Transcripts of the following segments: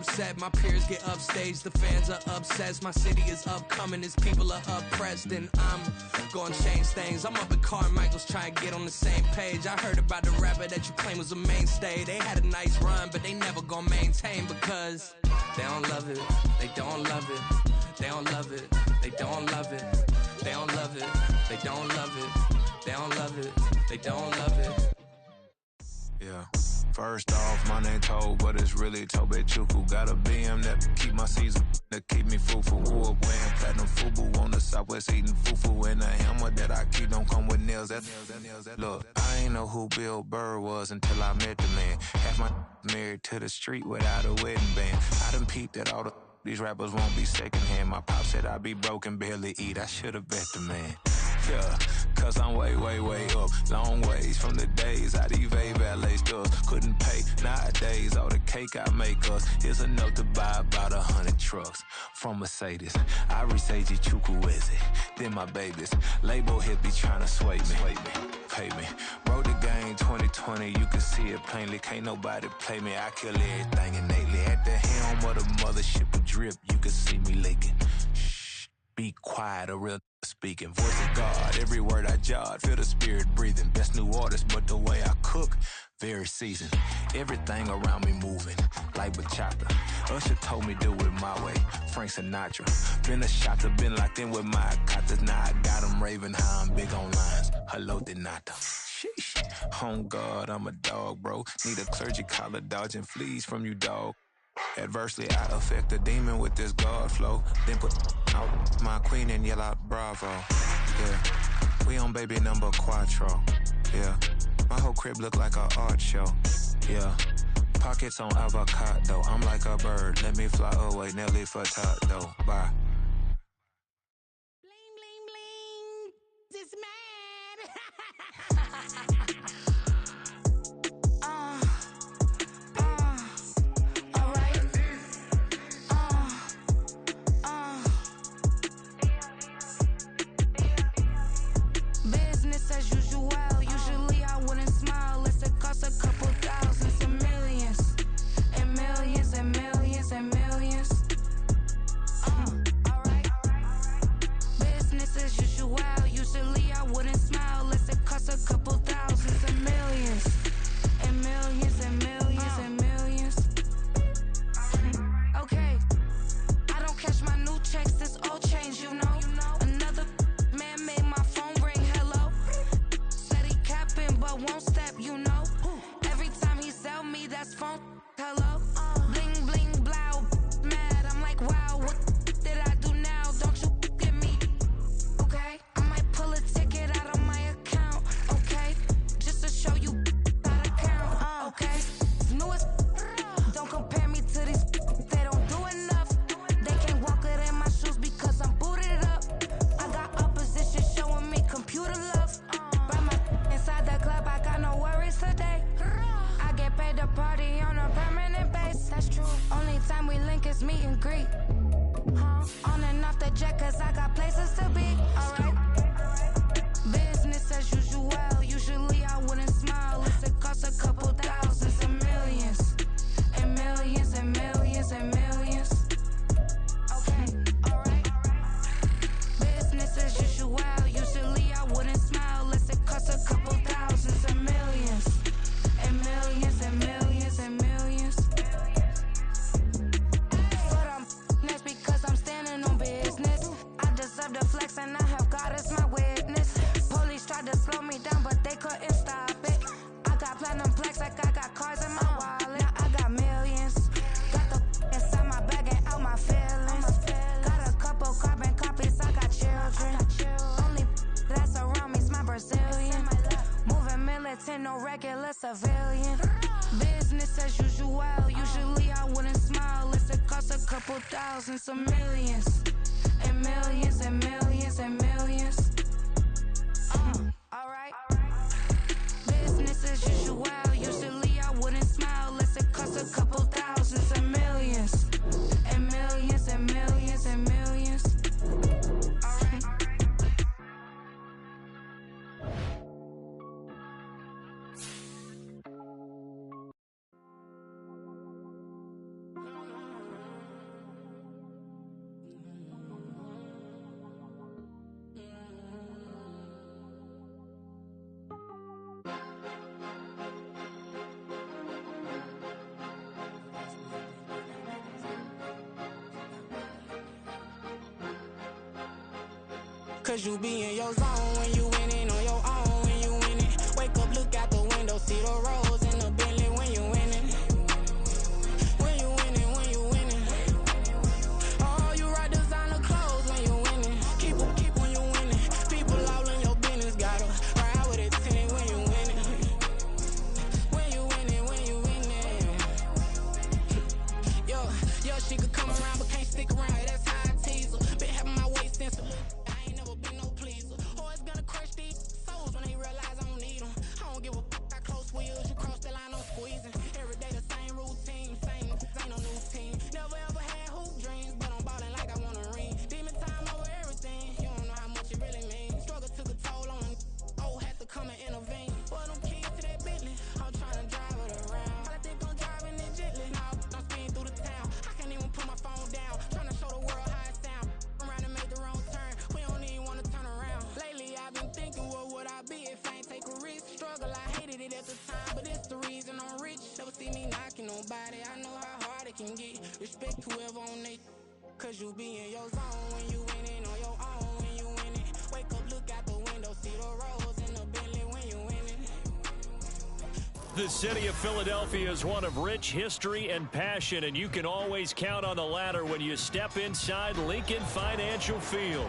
upset, my peers get upstaged, the fans are obsessed. My city is upcoming, his people are oppressed, and I'm gonna change things. I'm up at Carmichael's trying to get on the same page. I heard about the rapper that you claim was a mainstay. They had a nice run, but they never gonna maintain because they don't love it, they don't love it, they don't love it, they don't love it, they don't love it, they don't love it, they don't love it, they don't love it. Yeah. First off, my name Toad, but it's really Tobe Chuku. Got a BM that keep my season, that keep me fufu. Grew up wearing platinum fubu on the southwest eating fufu. And a hammer that I keep don't come with nails. Look, I ain't know who Bill Burr was until I met the man. Half my married to the street without a wedding band. I done peeped at all these rappers won't be secondhand. My pop said I'd be broke and barely eat. I should've bet the man. Yeah, cause I'm way, way, way up. Long ways from the days I eBay valet stores. Couldn't pay nowadays. All the cake I make us is enough to buy about 100 trucks from Mercedes. I resage Chukwueze, then my babies. Label hit be trying to sway me. Pay me. Wrote the game 2020, you can see it plainly. Can't nobody play me. I kill everything innately. At the helm of the mothership of drip, you can see me leaking. Shh, be quiet, a real speaking. Voice of God, every word I jot. Feel the spirit breathing. Best new artist, but the way I cook, very seasoned. Everything around me moving, like bachata. Usher told me do it my way. Frank Sinatra. Been a shotter, been locked in with my katas. Now I got them raving how I'm big on lines. Hello, Denata. Sheesh. On God, I'm a dog, bro. Need a clergy collar, dodging fleas from you, dog. Adversely, I affect the demon with this God flow. Then put out my queen and yell out bravo. Yeah, we on baby number quattro. Yeah, my whole crib look like a art show. Yeah, pockets on avocado. I'm like a bird, let me fly away. Nelly Furtado, bye. Bling, bling, bling. This man. Business as usual. Usually I wouldn't smile unless it costs a couple thousands and millions. And millions and millions and millions. Alright. Business as usual. Usually I wouldn't smile unless it costs a couple thousands and millions. And millions and millions and millions. Okay. I don't cash my new checks, this old change, you know. Another man made my phone ring, hello. Said he capping but won't step, you know. Every time he sell me, that's phone, hello. Bling, bling, blow, mad, I'm like, wow, what did I do now? Don't you get me, okay? I might pull a ticket out of my account, okay? Just to show you how to count, okay? Newest, don't compare me to these, they don't do enough. They can't walk it in my shoes because I'm booted up. I got opposition showing me computer love. By my inside the club, I got no worries today. I get paid to party on a permanent base. That's true. Only time we link is meet and greet. On and off the jet, cause I got places to be. Alright. Business as usual. Usually I wouldn't smile unless it costs a couple thousands and millions. And millions and millions and millions. Okay, alright. Business as usual. Usually I wouldn't smile unless it costs a couple thousands and millions. And millions and millions and millions. But I'm next because I'm standing on business. I deserve the flex and I have God as my witness. Police tried to slow me down but they couldn't stop it. I got platinum plaques like I got cars in my wallet. Now I got millions. Got the inside my bag and out my feelings. Got a couple carbon copies, I got children. Only that's around me's my Brazilian. Moving militant, no regular civilian. Business as usual. Usually I wouldn't smile unless it costs a couple thousands of millions. And millions and millions and millions. Alright. Business as usual. Usually I wouldn't smile unless it costs a couple thousands and millions. And millions and millions and millions. Alright. Cause you be in your zone when you winning on your own. When you winning, wake up, look out the window, see the rose in the Bentley when you winning. When you winning, when you winning. Oh, you rock designer clothes when you winning. Keep when you winning. People all in your business, gotta ride with it tinted when you winning. When you winning, when you winning. Yo, she could come around but can't stick around. That's how I tease her. Been having my waist since I ain't never been no pleaser. Always gonna crush these souls when they realize I don't need them. I don't give a fuck, I close wheels, you cross the line, I'm squeezing. Every day the same routine, same, ain't no new team. Never ever had hoop dreams, but I'm ballin' like I want a ring. Demon time over everything, you don't know how much it really means. Struggle took a toll on them, had to come and intervene. Boy, them keys to that Bentley, I'm tryna drive it around. I think I'm driving it gently, now I'm speeding through the town. I can't even put my phone down, tryna show the world how it sound. Around and make the wrong turn, we don't even wanna turn around. Lately I've been thinking, what would I be if I ain't take a risk? Struggle, I hated it at the time, but it's the reason I'm rich. Never see me knocking nobody, I know how hard it can get. Respect whoever on they, cause you be in your zone when you winning on your own. When you winning, wake up, look out the window, see the rose in the Bentley when you winning. The city of Philadelphia is one of rich history and passion, and you can always count on the latter when you step inside Lincoln Financial Field.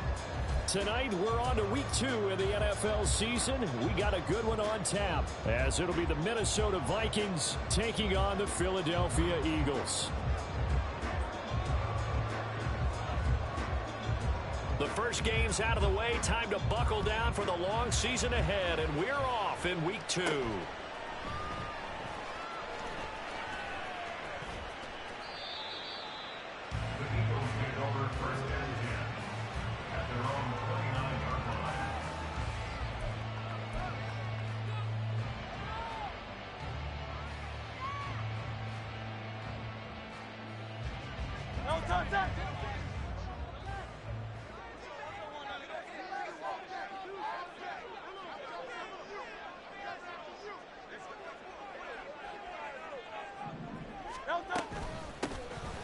Tonight, we're on to week 2 of the NFL season. We got a good one on tap, as it'll be the Minnesota Vikings taking on the Philadelphia Eagles. The first game's out of the way. Time to buckle down for the long season ahead, and we're off in week 2.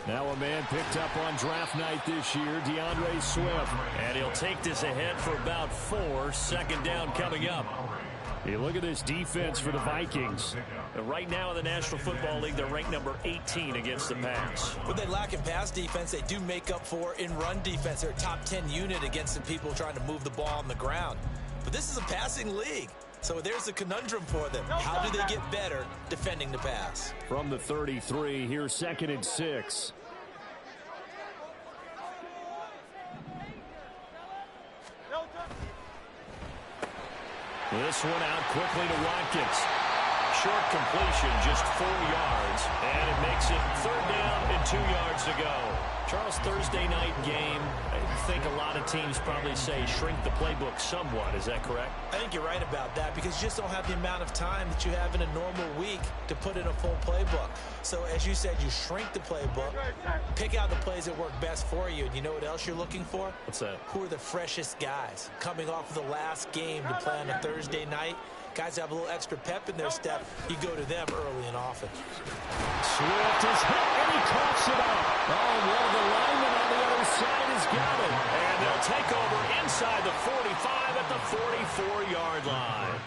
Now a man picked up on draft night this year, DeAndre Swift. And he'll take this ahead for about 4. Second down coming up. Hey, look at this defense for the Vikings. Right now in the National Football League, they're ranked number 18 against the pass. What they lack in pass defense, they do make up for in run defense. They're a top 10 unit against the people trying to move the ball on the ground. But this is a passing league. So there's a conundrum for them. How do they get better defending the pass? From the 33, here's 2nd and 6. This one out quickly to Watkins. Short completion, just 4 yards, and it makes it 3rd down and 2 yards to go. Charles, Thursday night game, I think a lot of teams probably say shrink the playbook somewhat. Is that correct? I think you're right about that because you just don't have the amount of time that you have in a normal week to put in a full playbook. So as you said, you shrink the playbook, pick out the plays that work best for you, and you know what else you're looking for? What's that? Who are the freshest guys coming off of the last game to play on a Thursday night? Guys have a little extra pep in their step. You go to them early and often. Swift is hit, and he coughs it up. Oh, one of the linemen on the other side has got it. And they'll take over inside the 45 at the 44-yard line.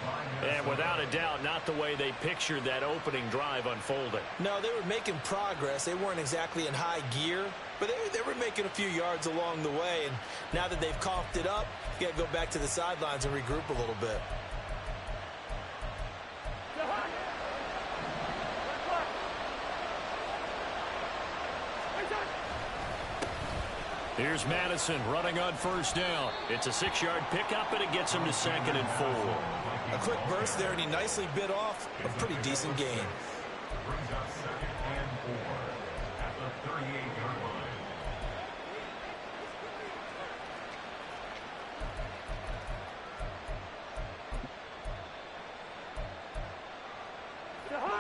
And without a doubt, not the way they pictured that opening drive unfolding. No, they were making progress. They weren't exactly in high gear, but they were making a few yards along the way. And now that they've coughed it up, you got to go back to the sidelines and regroup a little bit. Here's Madison running on 1st down. It's a 6-yard pickup, and it gets him to 2nd and 4. A quick burst there, and he nicely bit off a pretty decent gain. Brings up 2nd and 4 at the 38-yard line.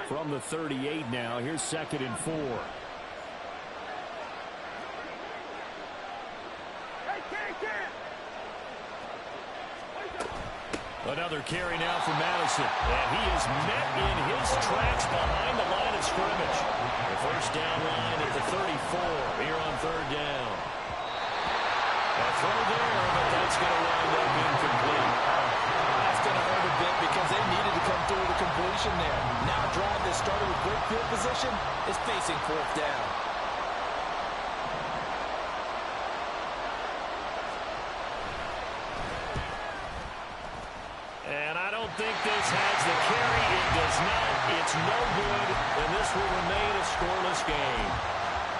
From the 38 now, here's 2nd and 4. Another carry now for Madison, and he is met in his tracks behind the line of scrimmage. The 1st down line at the 34 here on 3rd down. A throw there, but that's going to wind completion there. Now a drive that started with great field position is facing fourth down. And I don't think this has the carry. It does not. It's no good, and this will remain a scoreless game.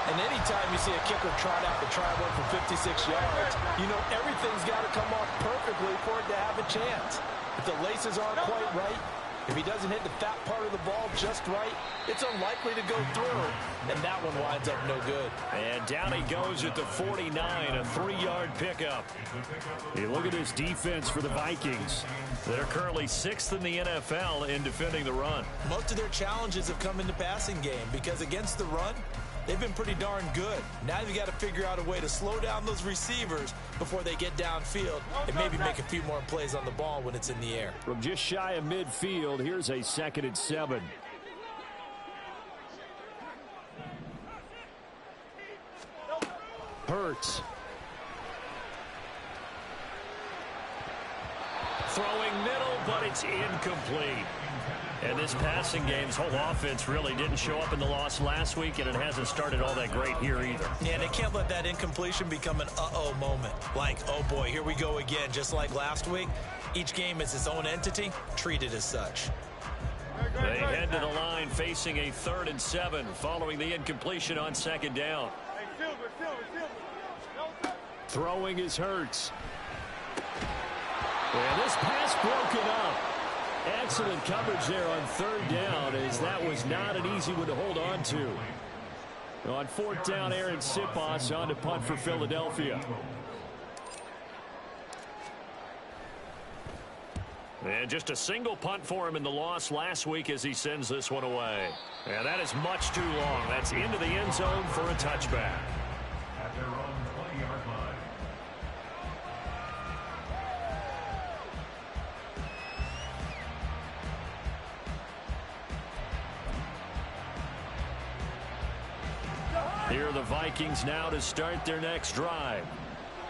And anytime you see a kicker trot out the try one for 56 yards, you know everything's got to come off perfectly for it to have a chance. If the laces aren't quite right, if he doesn't hit the fat part of the ball just right, it's unlikely to go through. And that one winds up no good. And down he goes at the 49, a 3-yard pickup. Hey, look at this defense for the Vikings. They're currently 6th in the NFL in defending the run. Most of their challenges have come in the passing game because against the run, they've been pretty darn good. Now you've got to figure out a way to slow down those receivers before they get downfield and maybe make a few more plays on the ball when it's in the air. From just shy of midfield, here's a 2nd and 7. Hurts. Throwing middle, but it's incomplete. And this passing game's whole offense really didn't show up in the loss last week, and it hasn't started all that great here either. Yeah, they can't let that incompletion become an uh-oh moment. Like, oh boy, here we go again, just like last week. Each game is its own entity, treated as such. They head to the line facing a 3rd and 7 following the incompletion on 2nd down. Throwing is Hurts. And this pass broken up. Excellent coverage there on 3rd down, as that was not an easy one to hold on to. On 4th down, Aaron Sipos on to punt for Philadelphia. And just a single punt for him in the loss last week as he sends this one away. And that is much too long. That's into the end zone for a touchback. At their own 20-yard line. Here are the Vikings now to start their next drive.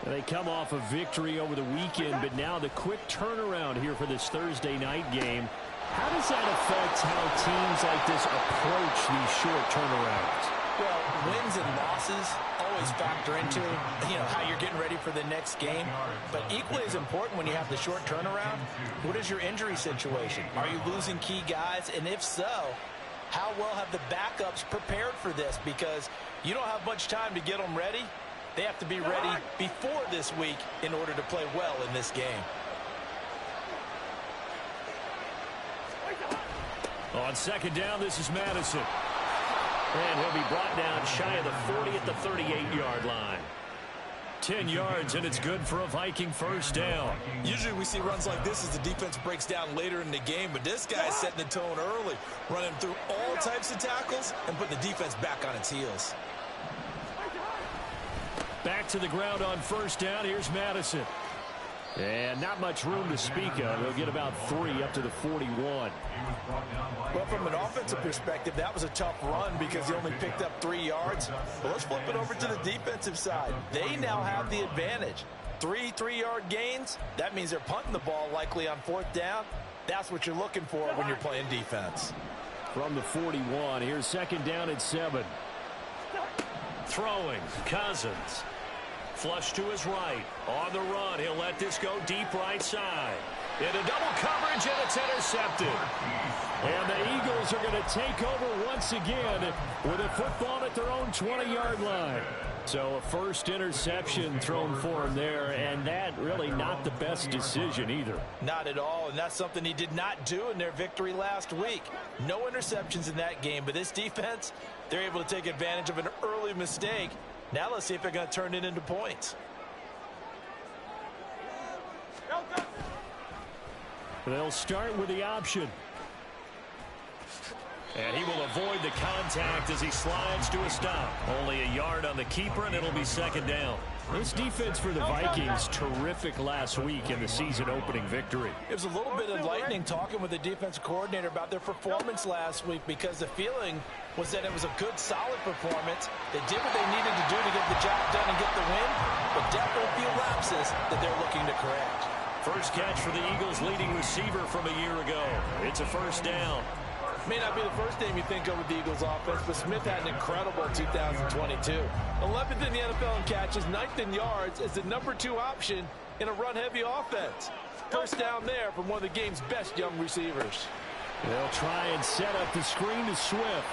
They come off a victory over the weekend, but now the quick turnaround here for this Thursday night game. How does that affect how teams like this approach these short turnarounds? Well, wins and losses always factor into, how you're getting ready for the next game. But equally as important when you have the short turnaround, what is your injury situation? Are you losing key guys? And if so, how well have the backups prepared for this? Because you don't have much time to get them ready. They have to be ready before this week in order to play well in this game. On 2nd down, this is Madison. And he'll be brought down shy of the 40 at the 38-yard line. 10 yards, and it's good for a Viking 1st down. Usually we see runs like this as the defense breaks down later in the game, but this guy's setting the tone early, running through all types of tackles and putting the defense back on its heels. Back to the ground on 1st down. Here's Madison. And not much room to speak of. They'll get about 3 up to the 41. Well, from an offensive perspective, that was a tough run because he only picked up 3 yards. But let's flip it over to the defensive side. They now have the advantage. 3 3-yard gains. That means they're punting the ball likely on 4th down. That's what you're looking for when you're playing defense. From the 41, here's 2nd down and 7. Throwing, Cousins. Flush to his right. On the run, he'll let this go deep right side. Into double coverage, and it's intercepted. And the Eagles are going to take over once again with a football at their own 20-yard line. So a first interception thrown for him there, and that really not the best decision either. Not at all, and that's something he did not do in their victory last week. No interceptions in that game, but this defense, they're able to take advantage of an early mistake. Now let's see if they're going to turn it into points. They'll start with the option. And he will avoid the contact as he slides to a stop. Only a yard on the keeper, and it'll be 2nd down. This defense for the Vikings, terrific last week in the season-opening victory. It was a little bit enlightening talking with the defensive coordinator about their performance last week because the feeling was that it was a good, solid performance. They did what they needed to do to get the job done and get the win, but definitely a few lapses that they're looking to correct. First catch for the Eagles' leading receiver from a year ago. It's a first down. May not be the first name you think of with the Eagles offense, but Smith had an incredible 2022. 11th in the NFL in catches, 9th in yards, as the #2 option in a run-heavy offense. First down there from one of the game's best young receivers. They'll try and set up the screen to Swift.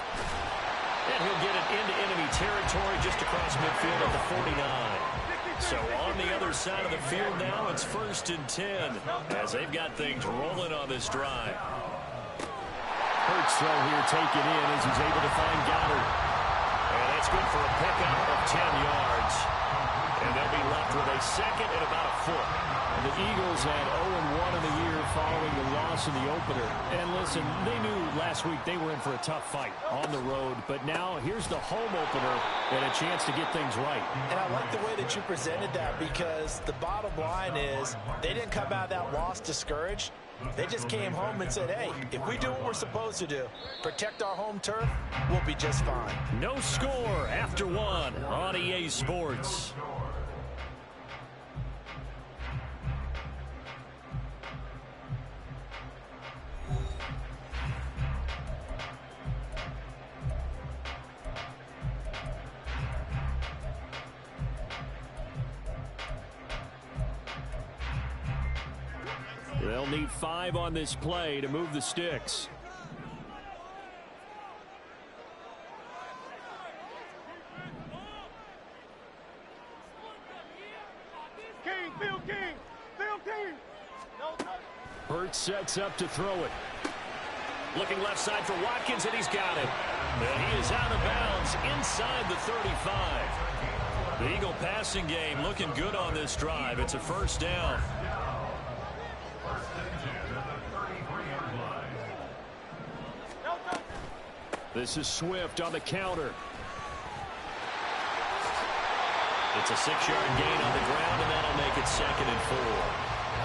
And he'll get it into enemy territory just across midfield at the 49. So on the other side of the field now, it's 1st and 10 as they've got things rolling on this drive. Hurts throw here taken in as he's able to find Goddard. And that's good for a pickup of 10 yards. And they'll be left with a second and about a foot. And the Eagles had 0-1 in the year following the loss in the opener. And listen, they knew last week they were in for a tough fight on the road. But now here's the home opener and a chance to get things right. And I like the way that you presented that, because the bottom line is they didn't come out of that loss discouraged. They just came home and said, hey, if we do what we're supposed to do, protect our home turf, we'll be just fine. No score after one on EA Sports. They'll need 5 on this play to move the sticks. Hurts sets up to throw it. Looking left side for Watkins, and he's got it. And he is out of bounds inside the 35. The Eagle passing game looking good on this drive. It's a first down. This is Swift on the counter. It's a 6-yard gain on the ground, and that'll make it 2nd and 4.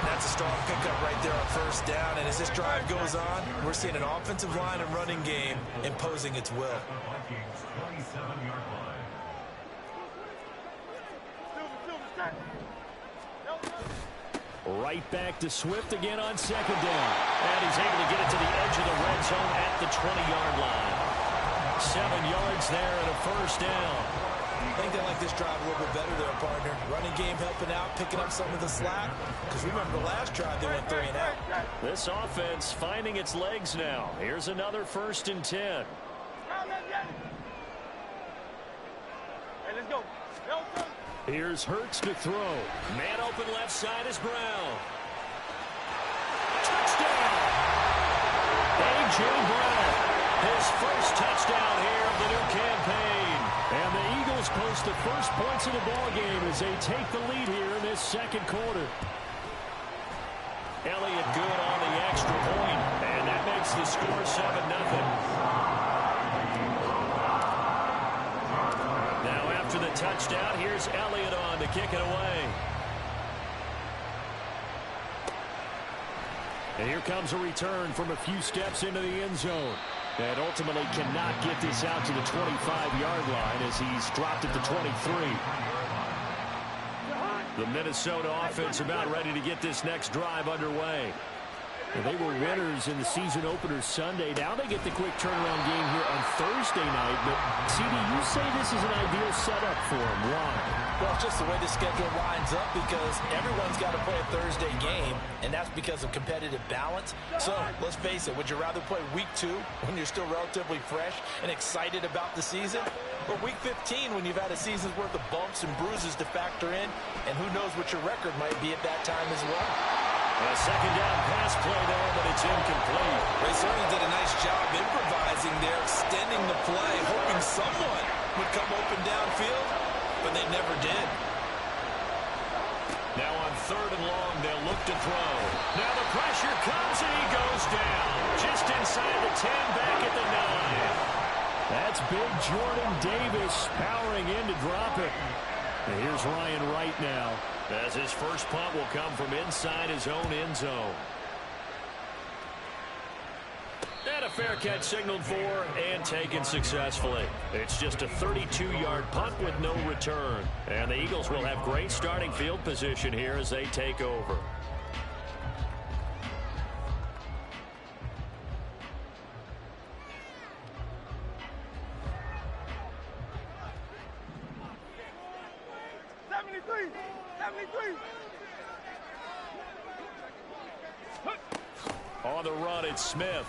That's a strong pickup right there on first down. And as this drive goes on, we're seeing an offensive line and running game imposing its will. Right back to Swift again on 2nd down. And he's able to get it to the edge of the red zone at the 20-yard line. 7 yards there and a first down. I think they like this drive a little bit better there, partner. Running game helping out, picking up some of the slack. Because remember the last drive, they went 3 and out. This offense finding its legs now. Here's another 1st and 10. Hey, let's go. Here's Hurts to throw. Man open left side is Brown. Touchdown! A.J. Brown, his first touchdown here of the new campaign. And the Eagles post the first points of the ballgame as they take the lead here in this 2nd quarter. Elliott good on the extra point, and that makes the score 7-0. Now after the touchdown, here's Elliott on to kick it away. And here comes a return from a few steps into the end zone. And ultimately cannot get this out to the 25-yard line as he's dropped at the 23. The Minnesota offense about ready to get this next drive underway. And they were winners in the season opener Sunday. Now they get the quick turnaround game here on Thursday night. But, CD, you say this is an ideal setup for them. Why? Well, it's just the way the schedule lines up, because everyone's got to play a Thursday game, and that's because of competitive balance. So, let's face it, would you rather play week 2 when you're still relatively fresh and excited about the season, or week 15 when you've had a season's worth of bumps and bruises to factor in, and who knows what your record might be at that time as well? A 2nd down pass play there, but it's incomplete. They certainly did a nice job improvising there, extending the play, hoping someone would come open downfield, but they never did. Now on 3rd and long, they'll look to throw. Now the pressure comes, and he goes down. Just inside the 10, back at the 9. That's big Jordan Davis powering in to drop it. And here's Ryan Wright now, as his first punt will come from inside his own end zone. And a fair catch signaled for and taken successfully. It's just a 32-yard punt with no return. And the Eagles will have great starting field position here as they take over. On the run, it's Smith.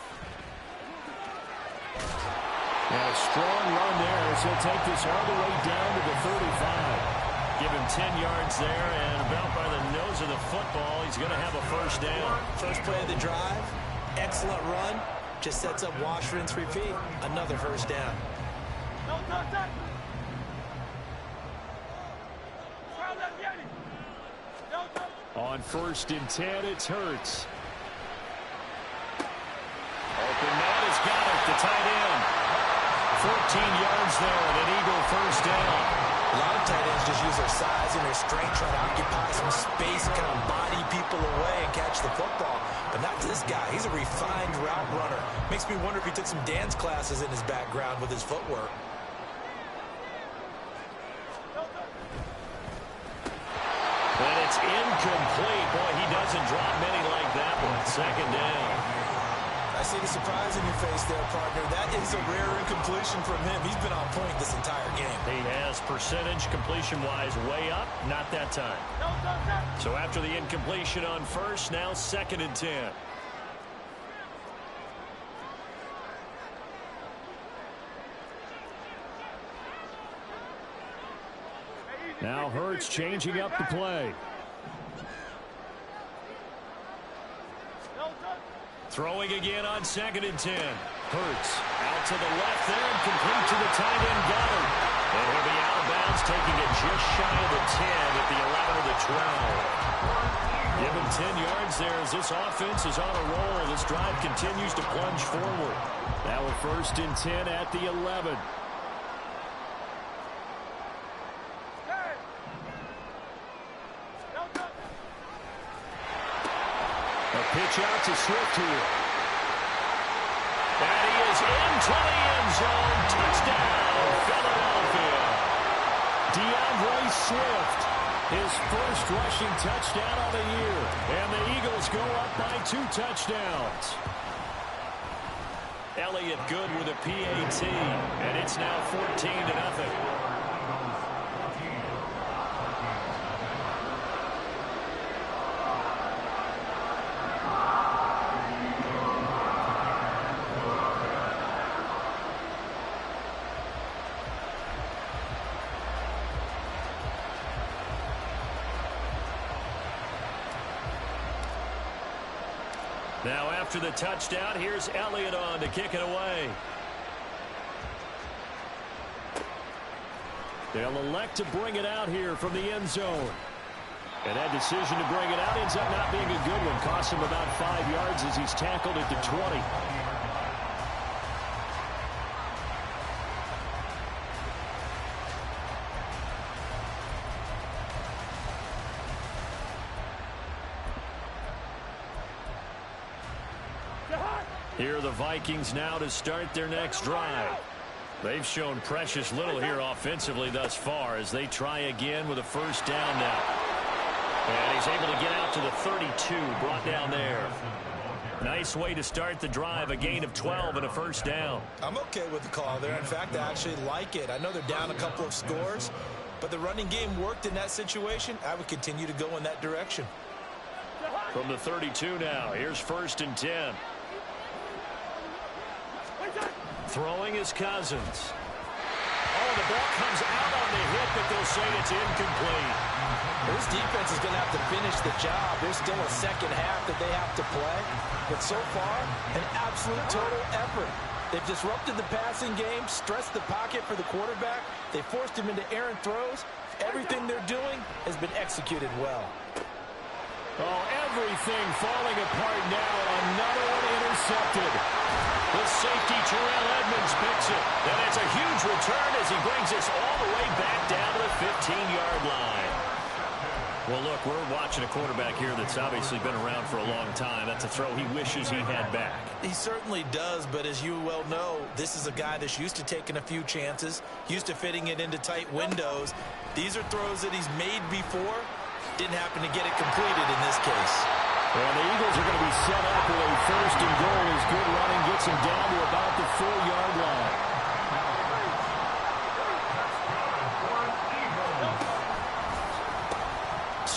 And a strong run there as he'll take this all the way down to the 35. Give him 10 yards there, and about by the nose of the football, he's going to have a first down. First play of the drive, excellent run. Just sets up wash, rinse, repeat. Another first down. On 1st and 10, it's Hurts. Open man has got it, the tight end. 14 yards there, and an Eagle first down. A lot of tight ends just use their size and their strength, trying to occupy some space, kind of body people away and catch the football. But not this guy. He's a refined route runner. Makes me wonder if he took some dance classes in his background with his footwork. And it's incomplete. Boy, he doesn't drop many like that one. Second down. I see the surprise in your face there, partner. That is a rare incompletion from him. He's been on point this entire game. He has percentage completion-wise way up. Not that time. So after the incompletion on 1st, now 2nd and 10. Now Hurts changing up the play. Throwing again on 2nd and 10. Hurts out to the left there and complete to the tight end Goddard. And he'll be out of bounds, taking it just shy of the 10 at the 11 or the 12. Give him 10 yards there as this offense is on a roll. This drive continues to plunge forward. Now a 1st and 10 at the 11. Pitch out to Swift here. And he is into the end zone. Touchdown, Philadelphia. DeAndre Swift, his first rushing touchdown of the year. And the Eagles go up by 2 touchdowns. Elliott good with a PAT. And it's now 14-0. Now after the touchdown, here's Elliott on to kick it away. They'll elect to bring it out here from the end zone. And that decision to bring it out ends up not being a good one. Costs him about 5 yards as he's tackled at the 20. Here are the Vikings now to start their next drive. They've shown precious little here offensively thus far as they try again with a first down now. And he's able to get out to the 32, brought down there. Nice way to start the drive, a gain of 12 and a first down. I'm okay with the call there. In fact, I actually like it. I know they're down a couple of scores, but the running game worked in that situation. I would continue to go in that direction. From the 32 now, here's 1st and 10. Throwing is Cousins. Oh, the ball comes out on the hit, but they'll say it's incomplete. This defense is going to have to finish the job. There's still a second half that they have to play. But so far, an absolute total effort. They've disrupted the passing game, stressed the pocket for the quarterback. They forced him into errant throws. Everything they're doing has been executed well. Oh, everything falling apart now. Another one intercepted. The safety, Terrell Edmonds, picks it. And it's a huge return as he brings us all the way back down to the 15-yard line. Well, look, we're watching a quarterback here that's obviously been around for a long time. That's a throw he wishes he had back. He certainly does, but as you well know, this is a guy that's used to taking a few chances, used to fitting it into tight windows. These are throws that he's made before. Didn't happen to get it completed in this case. Well, the Eagles are going to be set up with a 1st and goal as good running gets him down to about the 4-yard line.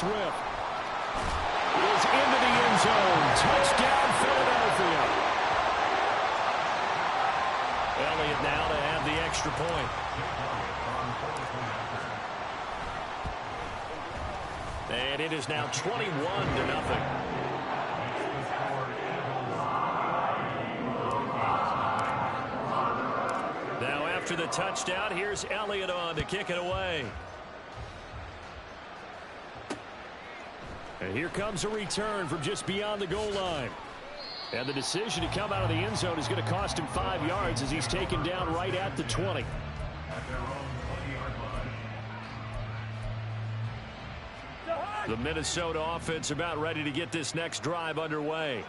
Swift is into the end zone. Touchdown, Philadelphia. Elliott now to have the extra point. And it is now 21-0. Now after the touchdown, here's Elliott on to kick it away. And here comes a return from just beyond the goal line. And the decision to come out of the end zone is going to cost him 5 yards as he's taken down right at the 20. The Minnesota offense about ready to get this next drive underway.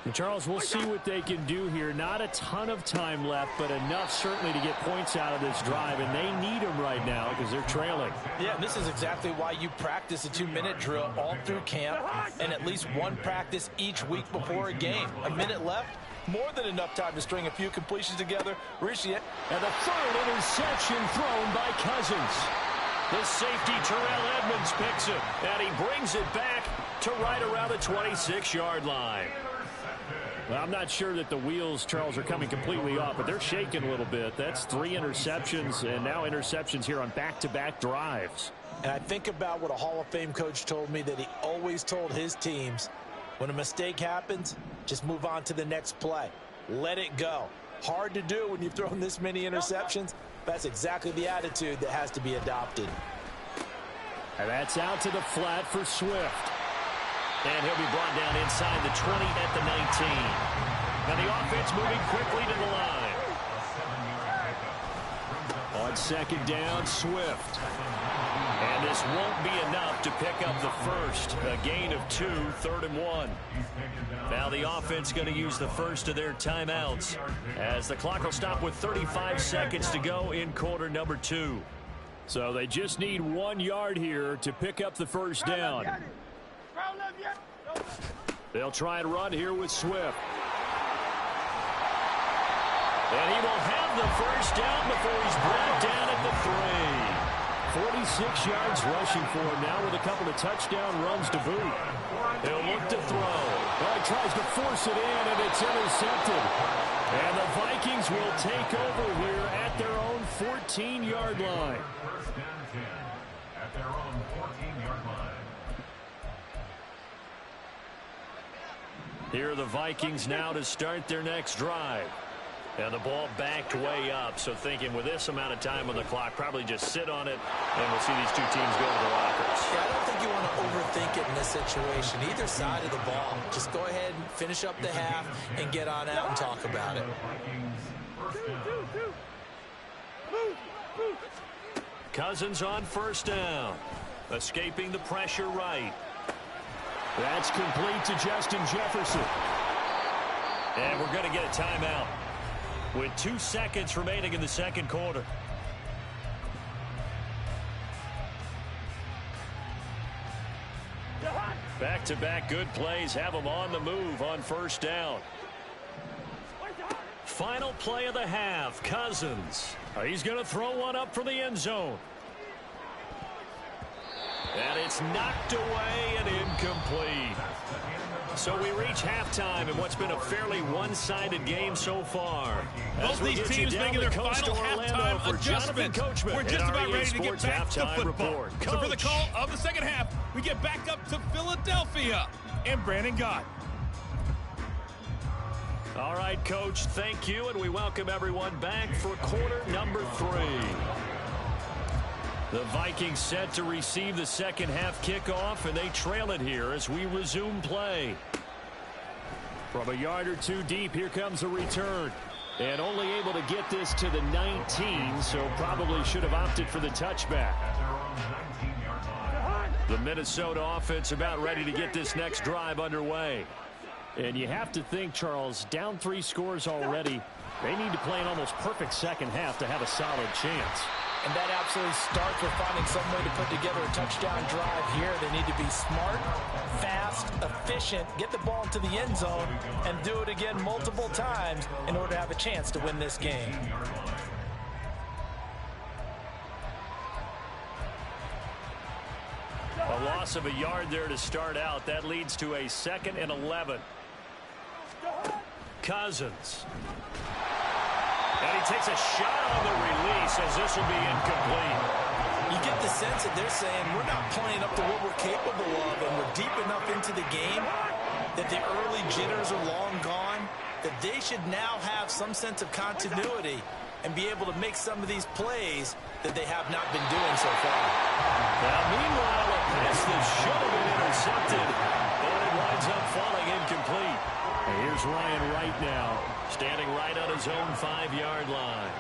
And Charles, we'll see what they can do here. Not a ton of time left, but enough certainly to get points out of this drive, and they need them right now because they're trailing. Yeah, this is exactly why you practice a 2-minute drill all through camp and at least one practice each week before a game. A minute left, more than enough time to string a few completions together, reach the end. And the third interception thrown by Cousins. The safety, Terrell Edmonds, picks it, and he brings it back to right around the 26-yard line. Well, I'm not sure that the wheels, Charles, are coming completely off, but they're shaking a little bit. That's 3 interceptions, and now interceptions here on back-to-back drives. And I think about what a Hall of Fame coach told me, that he always told his teams, when a mistake happens, just move on to the next play. Let it go. Hard to do when you've thrown this many interceptions. That's exactly the attitude that has to be adopted. And that's out to the flat for Swift. And he'll be brought down inside the 20 at the 19. And the offense moving quickly to the line. On second down, Swift. And this won't be enough to pick up the first. A gain of 2, 3rd and 1. Now the offense going to use the first of their timeouts as the clock will stop with 35 seconds to go in quarter number 2. So they just need 1 yard here to pick up the first down. They'll try and run here with Swift. And he will have the first down before he's brought down at the 3. 46 yards rushing for him now with a couple of touchdown runs to boot. He'll look to throw. Well, he tries to force it in, and it's intercepted. And the Vikings will take over here at their own 14-yard line. First down 10 at their own 14-yard line. Here are the Vikings now to start their next drive. And the ball backed way up, so thinking with this amount of time on the clock, probably just sit on it, and we'll see these two teams go to the lockers. Yeah, I don't think you want to overthink it in this situation. Either side of the ball. Just go ahead and finish up the half and get on out and talk about it. Cousins on first down. Escaping the pressure right. That's complete to Justin Jefferson. And we're going to get a timeout with 2 seconds remaining in the second quarter. Back-to-back good plays have them on the move on first down. Final play of the half, Cousins. He's going to throw one up from the end zone. And it's knocked away and incomplete. So we reach halftime in what's been a fairly one-sided game so far. Both these teams making their final halftime adjustments. We're just about ready to get back to football. So for the call of the second half, we get back up to Philadelphia and Brandon Gott. All right, Coach, thank you, and we welcome everyone back for quarter number 3. The Vikings set to receive the second half kickoff, and they trail it here as we resume play. From a yard or two deep, here comes a return. And only able to get this to the 19, so probably should have opted for the touchback. The Minnesota offense about ready to get this next drive underway. And you have to think, Charles, down 3 scores already. They need to play an almost perfect second half to have a solid chance. And that absolutely starts with finding some way to put together a touchdown drive here. They need to be smart, fast, efficient, get the ball into the end zone, and do it again multiple times in order to have a chance to win this game. A loss of a yard there to start out. That leads to a 2nd and 11. Cousins. And he takes a shot on the release as this will be incomplete. You get the sense that they're saying we're not playing up to what we're capable of, and we're deep enough into the game that the early jitters are long gone, that they should now have some sense of continuity and be able to make some of these plays that they have not been doing so far. Now, meanwhile, a pass that should have been intercepted, but it winds up falling incomplete. And here's Ryan Wright now, standing right on his own 5-yard line.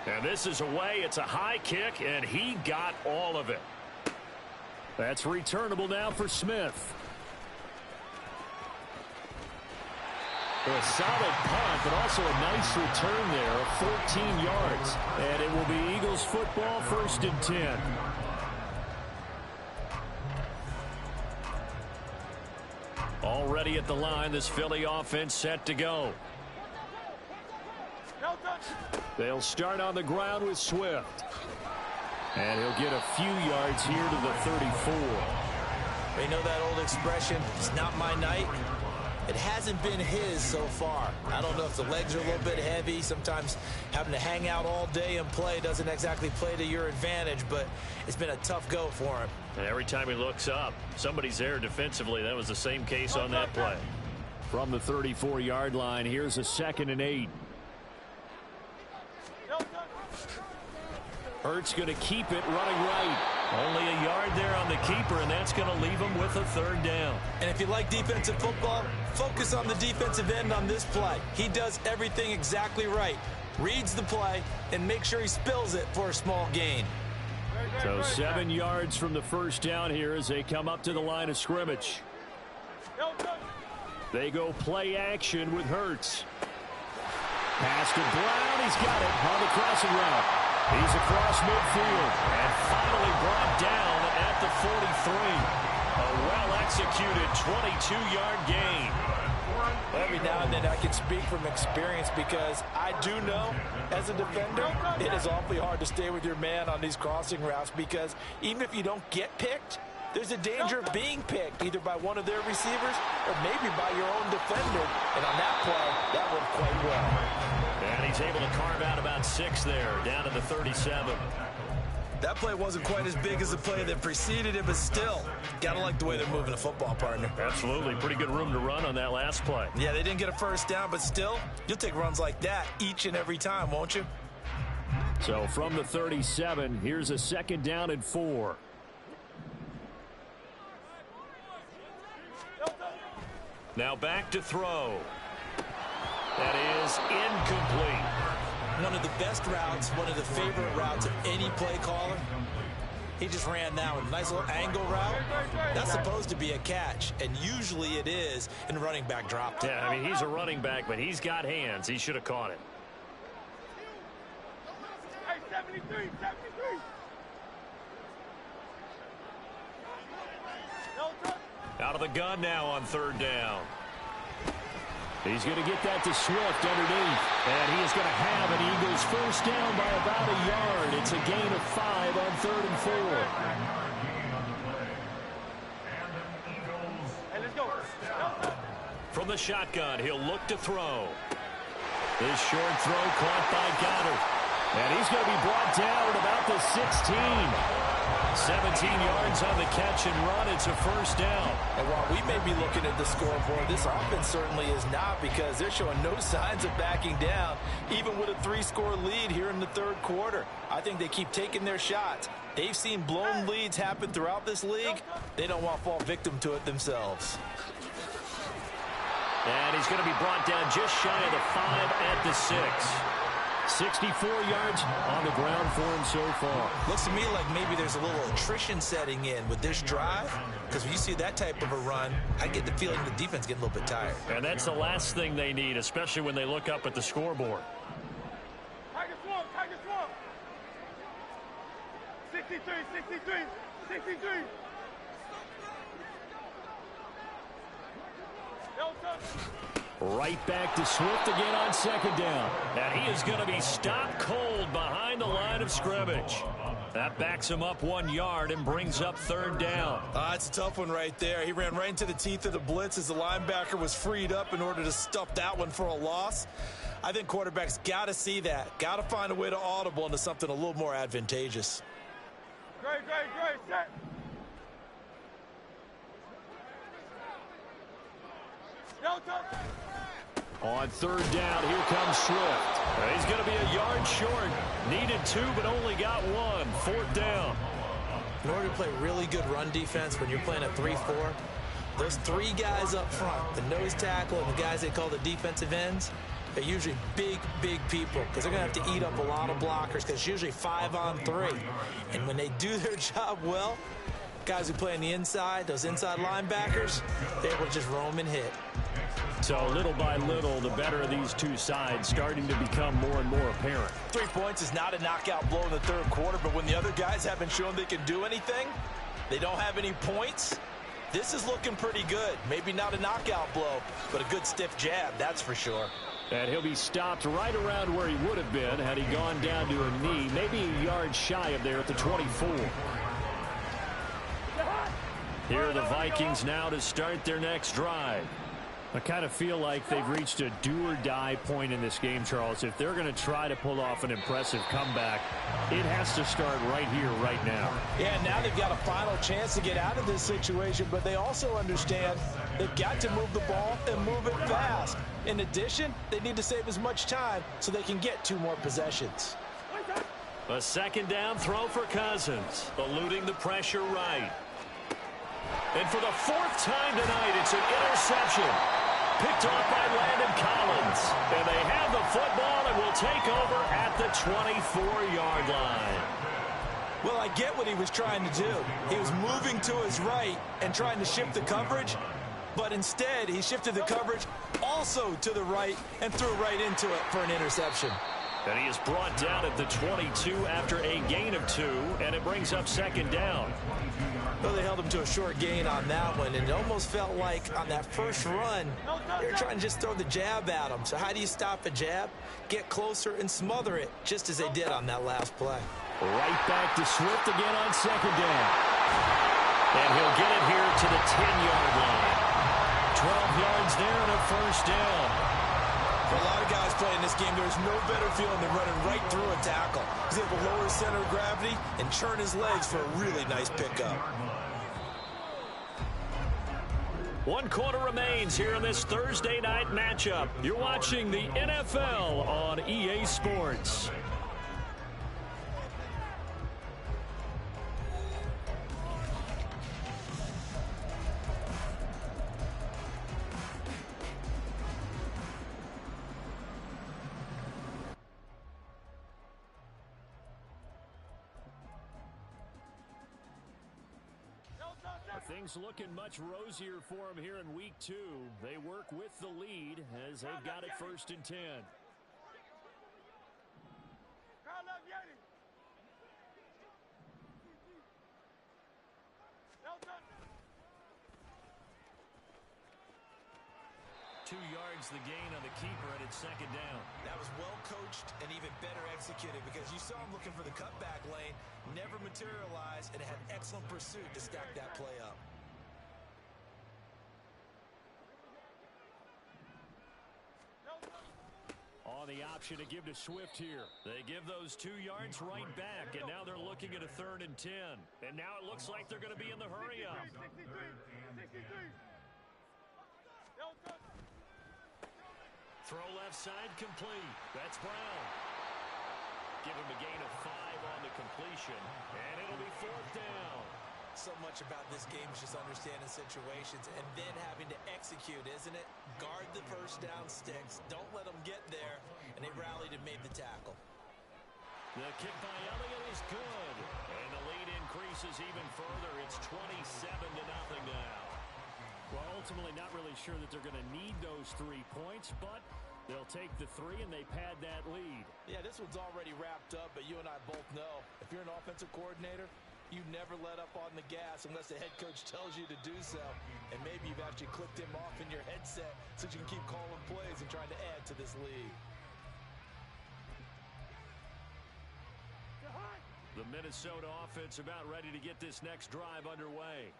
And this is away. It's a high kick, and he got all of it. That's returnable now for Smith. A solid punt, but also a nice return there of 14 yards. And it will be Eagles football, 1st and 10. Already at the line, this Philly offense set to go. They'll start on the ground with Swift. And he'll get a few yards here to the 34. They know that old expression, it's not my night. It hasn't been his so far. I don't know if the legs are a little bit heavy. Sometimes having to hang out all day and play doesn't exactly play to your advantage, but it's been a tough go for him. And every time he looks up, somebody's there defensively. That was the same case on that play. From the 34-yard line, here's a 2nd and 8. Hurts going to keep it running right. Only a yard there on the keeper, and that's going to leave him with a 3rd down. And if you like defensive football, focus on the defensive end on this play. He does everything exactly right. Reads the play and makes sure he spills it for a small gain. So 7 yards from the 1st down here as they come up to the line of scrimmage. They go play action with Hurts. Pass to Brown. He's got it on the crossing route. He's across midfield and finally brought down at the 43. A well-executed 22-yard gain. Every now and then I can speak from experience because I do know as a defender it is awfully hard to stay with your man on these crossing routes because even if you don't get picked, there's a danger of being picked either by one of their receivers or maybe by your own defender. And on that play, that worked quite well. And he's able to carve out about 6 there, down to the 37. That play wasn't quite as big as the play that preceded it, but still, gotta like the way they're moving the football, partner. Absolutely. Pretty good room to run on that last play. Yeah, they didn't get a 1st down, but still, you'll take runs like that each and every time, won't you? So from the 37, here's a 2nd down and 4. Now back to throw. That is incomplete. One of the best routes, one of the favorite routes of any play caller. He just ran that one. Nice little angle route. That's supposed to be a catch, and usually it is, and running back dropped it. Yeah, I mean, he's a running back, but he's got hands. He should have caught it. Hey, 73, 73. Out of the gun now on 3rd down. He's going to get that to Swift underneath. And he is going to have an Eagles 1st down by about a yard. It's a gain of 5 on 3rd and 4. Hey, let's go. From the shotgun, he'll look to throw. This short throw caught by Goddard. And he's going to be brought down at about the 16. 17 yards on the catch and run. It's a 1st down. And while we may be looking at the scoreboard, this offense certainly is not because they're showing no signs of backing down, even with a 3-score lead here in the 3rd quarter. I think they keep taking their shots. They've seen blown leads happen throughout this league. They don't want to fall victim to it themselves. And he's going to be brought down just shy of the 5 at the 6. 64 yards on the ground for him so far. Looks to me like maybe there's a little attrition setting in with this drive, because when you see that type of a run, I get the feeling the defense getting a little bit tired. And that's the last thing they need, especially when they look up at the scoreboard. Tiger Swamp, Tiger Swamp. 63, 63, 63. Right back to Swift again on 2nd down. And he is going to be stopped cold behind the line of scrimmage. That backs him up 1 yard and brings up 3rd down. It's a tough one right there. He ran right into the teeth of the blitz as the linebacker was freed up in order to stuff that one for a loss. I think quarterbacks got to see that. Got to find a way to audible into something a little more advantageous. Great, set. On 3rd down, here comes Swift. He's going to be a yard short. Needed 2, but only got 1. 4th down. In order to play really good run defense when you're playing a 3-4, those 3 guys up front, the nose tackle and the guys they call the defensive ends, they're usually big people because they're going to have to eat up a lot of blockers because it's usually 5 on 3. And when they do their job well, guys who play on the inside, those inside linebackers, they're able to just roam and hit. So little by little, the better of these two sides starting to become more and more apparent. 3 points is not a knockout blow in the 3rd quarter, but when the other guys haven't shown they can do anything, they don't have any points, this is looking pretty good. Maybe not a knockout blow, but a good stiff jab, that's for sure. And he'll be stopped right around where he would have been had he gone down to a knee, maybe a yard shy of there at the 24. Here are the Vikings now to start their next drive. I kind of feel like they've reached a do-or-die point in this game, Charles. If they're going to try to pull off an impressive comeback, it has to start right here, right now. Yeah, now they've got a final chance to get out of this situation, but they also understand they've got to move the ball and move it fast. In addition, they need to save as much time so they can get 2 more possessions. A 2nd down throw for Cousins, eluding the pressure right. And for the 4th time tonight, it's an interception. Picked off by Landon Collins. And they have the football and will take over at the 24-yard line. Well, I get what he was trying to do. He was moving to his right and trying to shift the coverage, but instead he shifted the coverage also to the right and threw right into it for an interception. And he is brought down at the 22 after a gain of 2, and it brings up 2nd down. Well, they held him to a short gain on that one, and it almost felt like on that first run, they were trying to just throw the jab at him. So how do you stop a jab? Get closer and smother it, just as they did on that last play. Right back to Swift again on 2nd down. And he'll get it here to the 10-yard line. 12 yards there and a 1st down. For a lot of guys playing this game, there's no better feeling than running right through a tackle. He's able to lower his center of gravity and churn his legs for a really nice pickup. 1 quarter remains here in this Thursday night matchup. You're watching the NFL on EA Sports. Things looking much rosier for them here in week 2. They work with the lead as they've got it 1st and 10. Two yards the gain on the keeper, and it's 2nd down. That was well coached and even better executed because you saw him looking for the cutback lane, never materialized, and had excellent pursuit to stack that play up. On the option to give to Swift here. They give those 2 yards right back, and now they're looking at a 3rd and 10. And now it looks like they're going to be in the hurry up. Throw left side complete. That's Brown. Give him a gain of 5 on the completion, and it'll be 4th down. So much about this game is just understanding situations and then having to execute, isn't it? Guard the first down sticks. Don't let them get there. And they rallied and made the tackle. The kick by Elliott is good. And the lead increases even further. It's 27-0 now. Well, ultimately not really sure that they're going to need those 3 points, but they'll take the 3 and they pad that lead. Yeah, this one's already wrapped up, but you and I both know if you're an offensive coordinator, you never let up on the gas unless the head coach tells you to do so. And maybe you've actually clicked him off in your headset so you can keep calling plays and trying to add to this lead. The Minnesota offense about ready to get this next drive underway.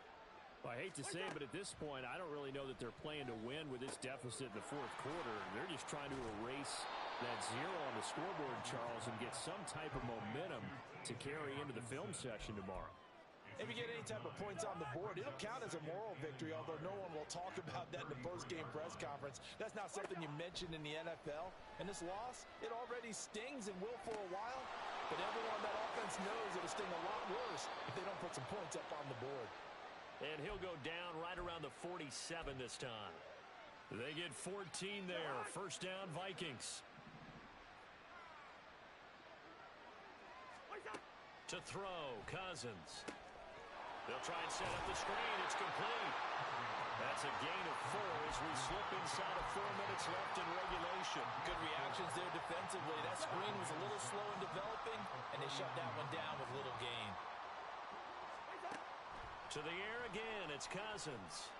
Well, I hate to say it, but at this point, I don't really know that they're playing to win with this deficit in the fourth quarter. They're just trying to erase that 0 on the scoreboard, Charles, and get some type of momentum to carry into the film session tomorrow. If you get any type of points on the board, it'll count as a moral victory, although no one will talk about that in the post-game press conference. That's not something you mention in the NFL. And this loss, it already stings and will for a while, but everyone on that offense knows it'll sting a lot worse if they don't put some points up on the board. And he'll go down right around the 47 this time. They get 14 there. First down, Vikings. To throw, Cousins. They'll try and set up the screen. It's complete. That's a gain of 4 as we slip inside of 4 minutes left in regulation. Good reactions there defensively. That screen was a little slow in developing, and they shut that one down with little gain. To the air again, it's Cousins.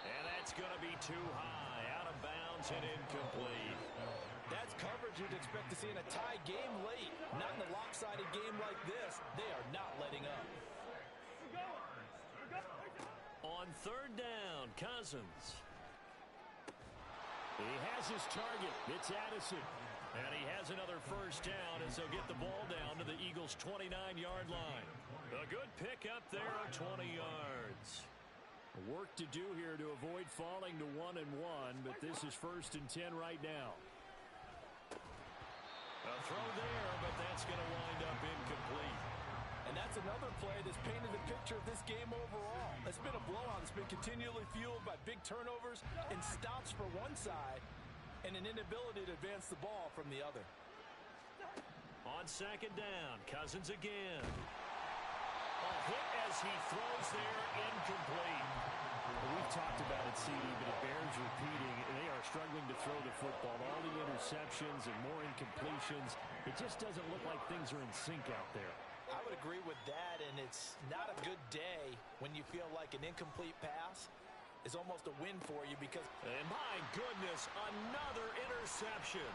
And that's going to be too high, out of bounds and incomplete. That's coverage you'd expect to see in a tie game late. Not in a lopsided game like this. They are not letting up. On third down, Cousins. He has his target. It's Addison. And he has another first down as they'll get the ball down to the Eagles' 29-yard line. A good pickup there of 20 yards. Work to do here to avoid falling to 1-1, but this is 1st and 10 right now. A throw there, but that's going to wind up incomplete. And that's another play that's painted the picture of this game overall. It's been a blowout. It's been continually fueled by big turnovers and stops for one side and an inability to advance the ball from the other. On second down, Cousins again. A hit as he throws there, incomplete. Well, we've talked about it, CD, but it bears repeating. They are struggling to throw the football. All the interceptions and more incompletions. It just doesn't look like things are in sync out there. I would agree with that, and it's not a good day when you feel like an incomplete pass is almost a win for you because... And my goodness, another interception.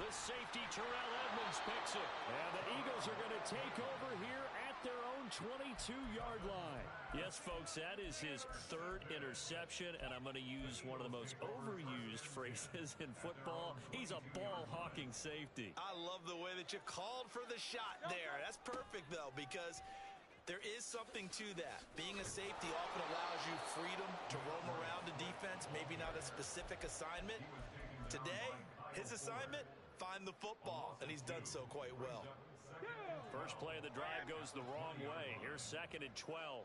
The safety, Terrell Edmonds, picks it. And the Eagles are going to take over here at their own 22-yard line. Yes, folks, that is his 3rd interception, and I'm going to use one of the most overused phrases in football. He's a ball-hawking safety. I love the way that you called for the shot there. That's perfect, though, because there is something to that. Being a safety often allows you freedom to roam around a defense, maybe not a specific assignment. Today, his assignment, find the football, and he's done so quite well. First play of the drive goes the wrong way. Here's 2nd and 12.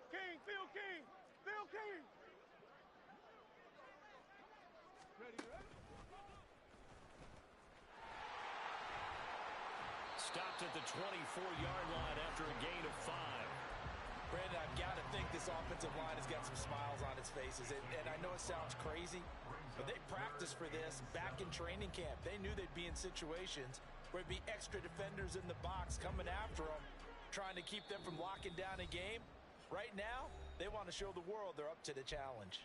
King, Phil King, Phil King. Ready? Stopped at the 24-yard line after a gain of 5. Brandon, I've got to think this offensive line has got some smiles on its faces. And I know it sounds crazy, but they practiced for this back in training camp. They knew they'd be in situations where there'd be extra defenders in the box coming after them, trying to keep them from locking down a game. Right now, they want to show the world they're up to the challenge.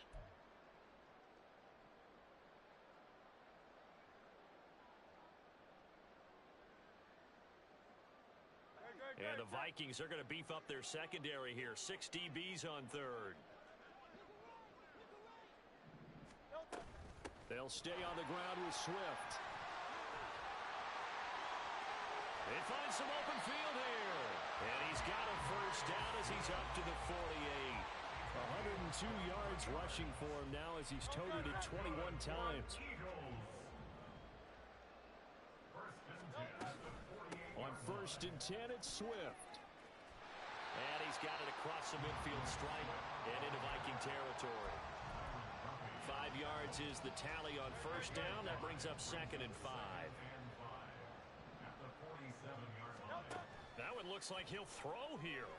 And the Vikings are going to beef up their secondary here. 6 DBs on third. They'll stay on the ground with Swift. They find some open field here. And he's got a first down as he's up to the 48. 102 yards rushing for him now as he's toted it 21 times. On 1st and 10, it's Swift. And he's got it across the midfield stripe and into Viking territory. 5 yards is the tally on first down. That brings up 2nd and 5. That one looks like he'll throw here.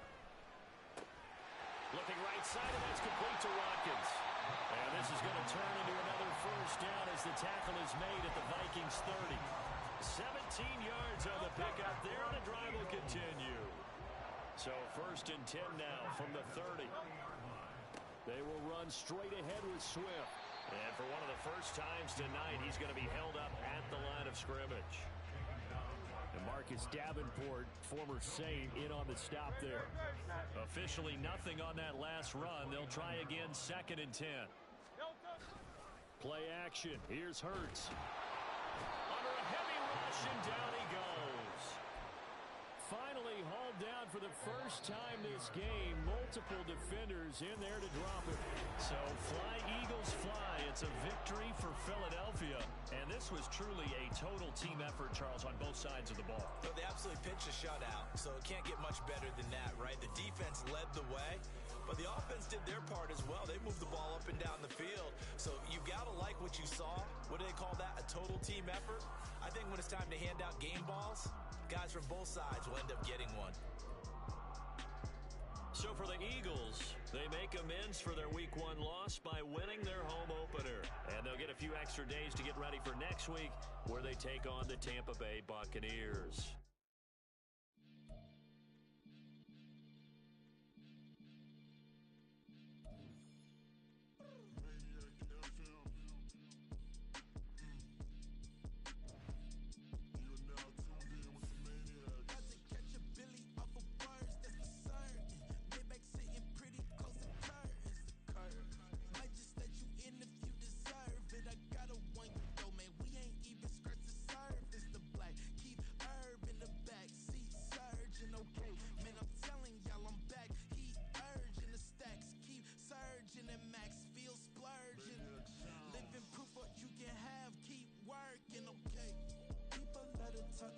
Looking right side, and that's complete to Watkins. And this is going to turn into another first down as the tackle is made at the Vikings 30. 17 yards on the pickup there, and a drive will continue. So 1st and 10 now from the 30. They will run straight ahead with Swift. And for one of the first times tonight, he's going to be held up at the line of scrimmage. And Marcus Davenport, former Saint, in on the stop there. Officially nothing on that last run. They'll try again, 2nd and 10. Play action. Here's Hurts. Under a heavy rush, and down he goes. Finally hauled down for the first time this game. Multiple defenders in there to drop it. So fly, Eagles, fly. It's a victory for Philadelphia. And this was truly a total team effort, Charles, on both sides of the ball. So they absolutely pitched a shutout, so it can't get much better than that, right? The defense led the way, but the offense did their part as well. They moved the ball up and down the field. So you've got to like what you saw. What do they call that? A total team effort? I think when it's time to hand out game balls, guys from both sides will end up getting one. So for the Eagles, they make amends for their Week 1 loss by winning their home opener. And they'll get a few extra days to get ready for next week, where they take on the Tampa Bay Buccaneers.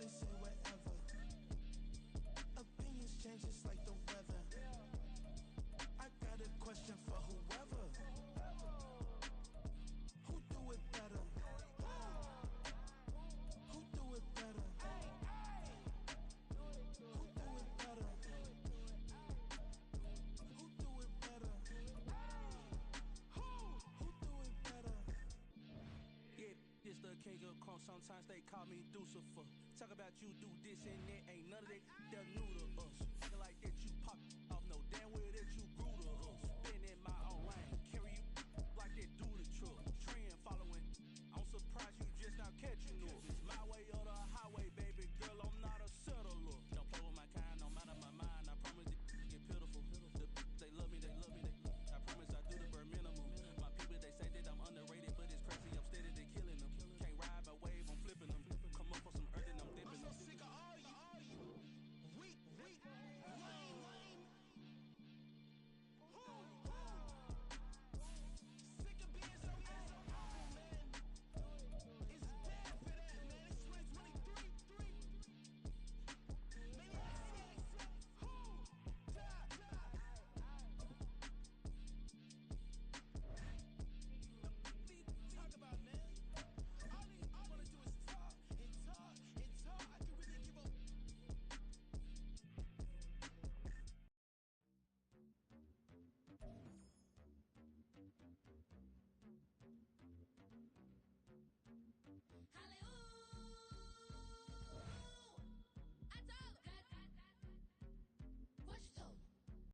They say whatever. Opinions change just like the weather. I got a question for whoever. Who do it better? Who do it better? Who do it better? Who do it better? Who do it better? Yeah, it's the king of crunk. Sometimes they call me Lucifer. Talk about you do this and that, ain't none of that, they're new to us. Acting like that you pop off, no damn well that you